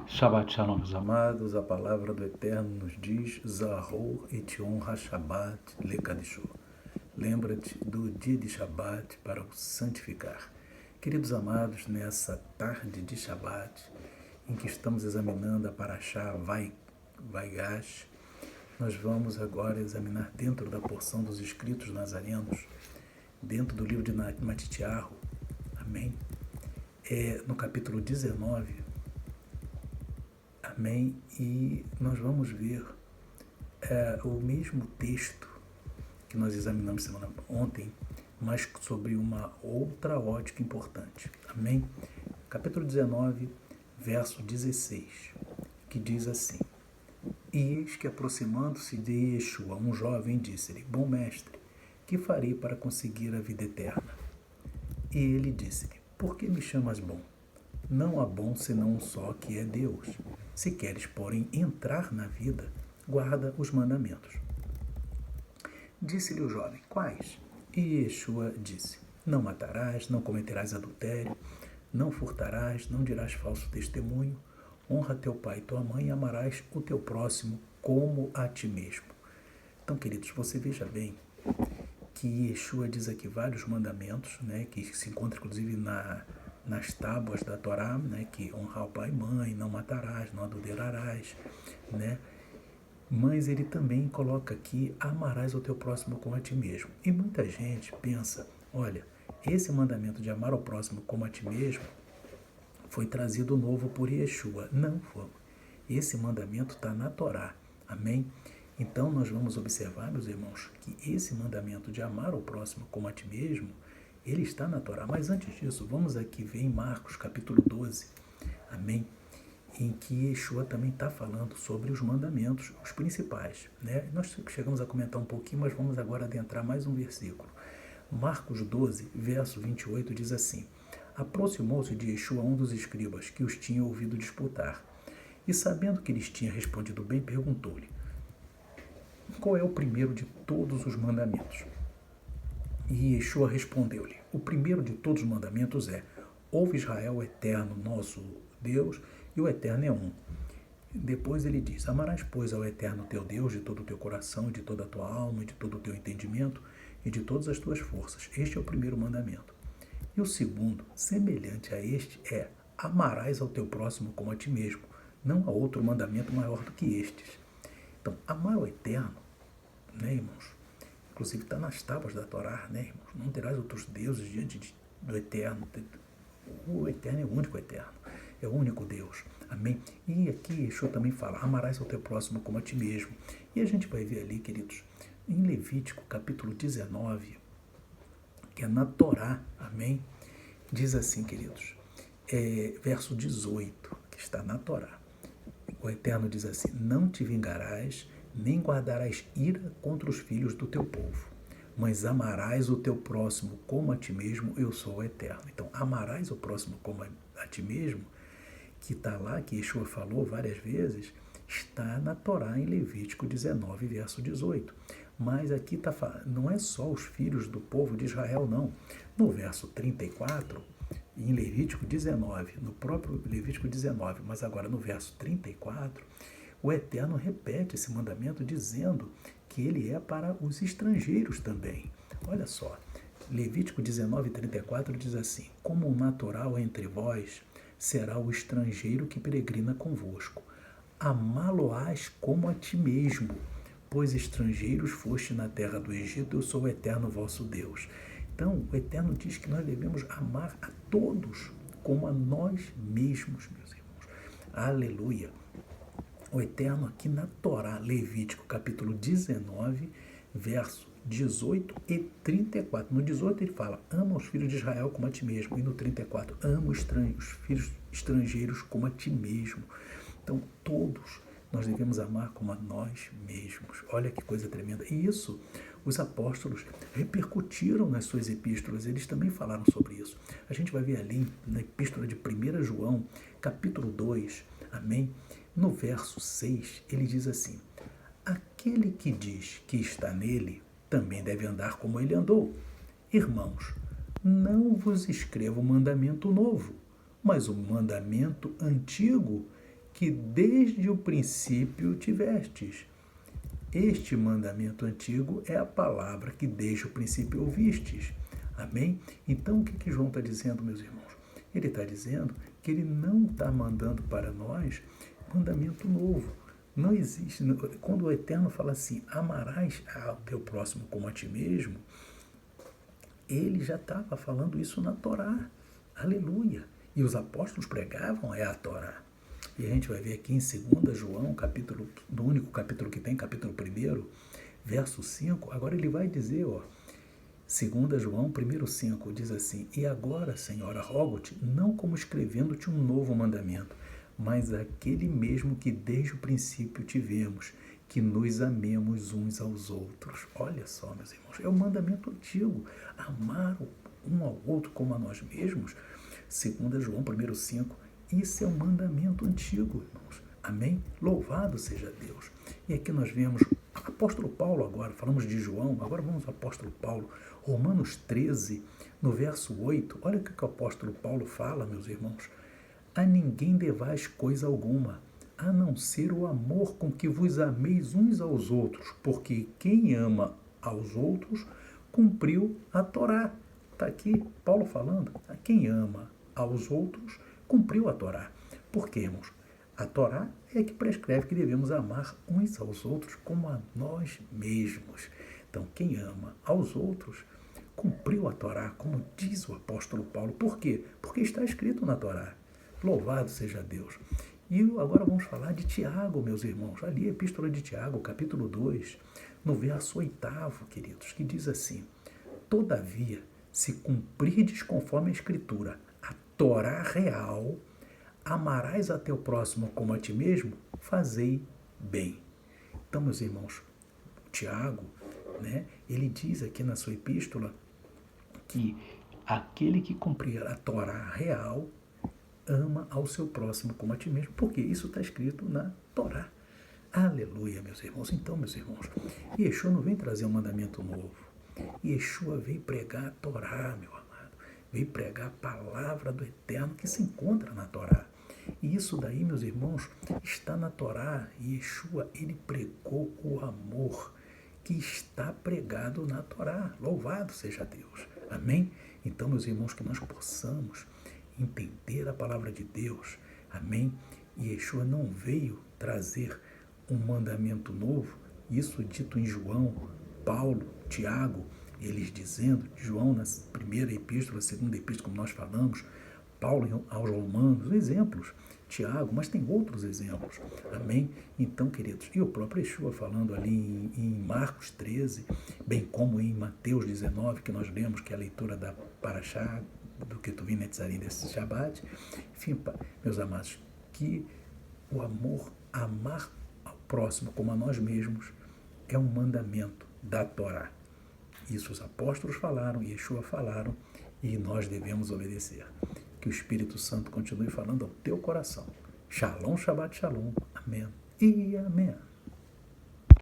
Shabbat Shalom, meus amados, a palavra do Eterno nos diz Zahor et Yom HaShabbat lekadisho. Lembra-te do dia de Shabbat para o santificar. Queridos amados, nessa tarde de Shabbat, em que estamos examinando a Parashá Vaigash, nós vamos agora examinar dentro da porção dos escritos nazarenos, dentro do livro de Matitiahu, amém? No capítulo 19, amém? E nós vamos ver o mesmo texto que nós examinamos ontem, mas sobre uma outra ótica importante, amém? Capítulo 19, verso 16, que diz assim: E eis que, aproximando-se de Yeshua, um jovem disse-lhe: Bom mestre, que farei para conseguir a vida eterna? E ele disse-lhe: Por que me chamas bom? Não há bom senão um só, que é Deus. Se queres, porém, entrar na vida, guarda os mandamentos. Disse-lhe o jovem: Quais? E Yeshua disse: Não matarás, não cometerás adultério, não furtarás, não dirás falso testemunho, honra teu pai e tua mãe e amarás o teu próximo como a ti mesmo. Então, queridos, você veja bem que Yeshua diz aqui vários mandamentos, né, que se encontram inclusive nas tábuas da Torá, né, que honrar o pai e mãe, não matarás, não adulterarás, né? Mas ele também coloca aqui: amarás o teu próximo como a ti mesmo. E muita gente pensa: olha, esse mandamento de amar o próximo como a ti mesmo foi trazido novo por Yeshua. Não foi. Esse mandamento está na Torá, amém? Então nós vamos observar, meus irmãos, que esse mandamento de amar o próximo como a ti mesmo, ele está na Torá. Mas antes disso, vamos aqui ver em Marcos capítulo 12, amém? Em que Yeshua também está falando sobre os mandamentos, os principais, né? Nós chegamos a comentar um pouquinho, mas vamos agora adentrar mais um versículo. Marcos 12, verso 28 diz assim: Aproximou-se de Yeshua um dos escribas, que os tinha ouvido disputar, e sabendo que lhes tinha respondido bem, perguntou-lhe: Qual é o primeiro de todos os mandamentos? E Yeshua respondeu-lhe: O primeiro de todos os mandamentos é: Ouve Israel, o eterno nosso Deus, e o eterno é um. Depois ele diz: Amarás, pois, ao eterno teu Deus de todo o teu coração, de toda a tua alma, e de todo o teu entendimento, e de todas as tuas forças. Este é o primeiro mandamento. E o segundo, semelhante a este, é: amarás ao teu próximo como a ti mesmo. Não há outro mandamento maior do que estes. Então, amar o eterno, né, irmãos? Inclusive está nas tábuas da Torá, né, irmãos? Não terás outros deuses diante do eterno. O eterno é o único eterno. É o único Deus, amém? E aqui Yeshua também fala: amarás ao teu próximo como a ti mesmo. E a gente vai ver ali, queridos, em Levítico capítulo 19, que é na Torá, amém? Diz assim, queridos, verso 18, que está na Torá. O Eterno diz assim: Não te vingarás, nem guardarás ira contra os filhos do teu povo, mas amarás o teu próximo como a ti mesmo, eu sou o Eterno. Então, amarás o próximo como a ti mesmo, que está lá, que Yeshua falou várias vezes, está na Torá em Levítico 19, verso 18. Mas aqui está falando, não é só os filhos do povo de Israel, não. No verso 34, em Levítico 19, no próprio Levítico 19, mas agora no verso 34, o Eterno repete esse mandamento dizendo que ele é para os estrangeiros também. Olha só, Levítico 19, 34 diz assim: Como o natural entre vós será o estrangeiro que peregrina convosco. Amá-lo-ás como a ti mesmo, pois estrangeiros foste na terra do Egito, eu sou o Eterno vosso Deus. Então, o Eterno diz que nós devemos amar a todos como a nós mesmos, meus irmãos. Aleluia! O Eterno aqui na Torá, Levítico capítulo 19, verso 18 e 34. No 18 ele fala: ama os filhos de Israel como a ti mesmo. E no 34, ama os filhos estrangeiros como a ti mesmo. Então, todos nós devemos amar como a nós mesmos. Olha que coisa tremenda. E isso, os apóstolos repercutiram nas suas epístolas. Eles também falaram sobre isso. A gente vai ver ali na epístola de 1 João, capítulo 2, amém? No verso 6, ele diz assim: Aquele que diz que está nele, também deve andar como ele andou. Irmãos, não vos escrevo mandamento novo, mas o mandamento antigo que desde o princípio tivestes. Este mandamento antigo é a palavra que desde o princípio ouvistes. Amém? Então, o que João está dizendo, meus irmãos? Ele está dizendo que ele não está mandando para nós mandamento novo. Não existe. Quando o Eterno fala assim, amarás ao teu próximo como a ti mesmo, ele já estava falando isso na Torá. Aleluia. E os apóstolos pregavam a Torá. E a gente vai ver aqui em 2 João, capítulo, no único capítulo que tem, capítulo 1, verso 5, agora ele vai dizer, 2 João 1,5, diz assim, e agora, Senhora, rogo-te, não como escrevendo-te um novo mandamento, mas aquele mesmo que desde o princípio tivemos, que nos amemos uns aos outros. Olha só, meus irmãos, é o mandamento antigo, amar um ao outro como a nós mesmos. 2 João 1,5, isso é um mandamento antigo, irmãos. Amém? Louvado seja Deus. E aqui nós vemos apóstolo Paulo agora, falamos de João, agora vamos ao apóstolo Paulo. Romanos 13, no verso 8, olha o que o apóstolo Paulo fala, meus irmãos. A ninguém devais coisa alguma, a não ser o amor com que vos ameis uns aos outros, porque quem ama aos outros cumpriu a Torá. Está aqui Paulo falando, a quem ama aos outros cumpriu a Torá. Por quê, irmãos? A Torá é que prescreve que devemos amar uns aos outros como a nós mesmos. Então, quem ama aos outros cumpriu a Torá, como diz o apóstolo Paulo. Por quê? Porque está escrito na Torá. Louvado seja Deus. E agora vamos falar de Tiago, meus irmãos. Ali a epístola de Tiago, capítulo 2, no verso 8, queridos, que diz assim, todavia, se cumprirdes conforme a Escritura, a Torá real, amarás a teu próximo como a ti mesmo, fazei bem. Então, meus irmãos, Tiago, ele diz aqui na sua epístola que aquele que cumprir a Torá real ama ao seu próximo como a ti mesmo, porque isso está escrito na Torá. Aleluia, meus irmãos. Então, meus irmãos, Yeshua não vem trazer um mandamento novo. Yeshua veio pregar a Torá, meu amado. Veio pregar a palavra do Eterno que se encontra na Torá. E isso daí, meus irmãos, está na Torá. Yeshua, ele pregou o amor que está pregado na Torá. Louvado seja Deus. Amém? Então, meus irmãos, que nós possamos entender a palavra de Deus. Amém? E Yeshua não veio trazer um mandamento novo. Isso dito em João, Paulo, Tiago, eles dizendo, João na primeira epístola, segunda epístola, como nós falamos, Paulo aos Romanos, exemplos, Tiago, mas tem outros exemplos. Amém? Então, queridos, e o próprio Yeshua falando ali em Marcos 13, bem como em Mateus 19, que nós lemos, que é a leitura da Parashá, do que tu vi Netzarim desse Shabbat. Enfim, meus amados, que o amor, amar ao próximo como a nós mesmos, é um mandamento da Torá. Isso os apóstolos falaram, Yeshua falaram, e nós devemos obedecer. Que o Espírito Santo continue falando ao teu coração. Shalom, Shabbat, Shalom. Amém e amém.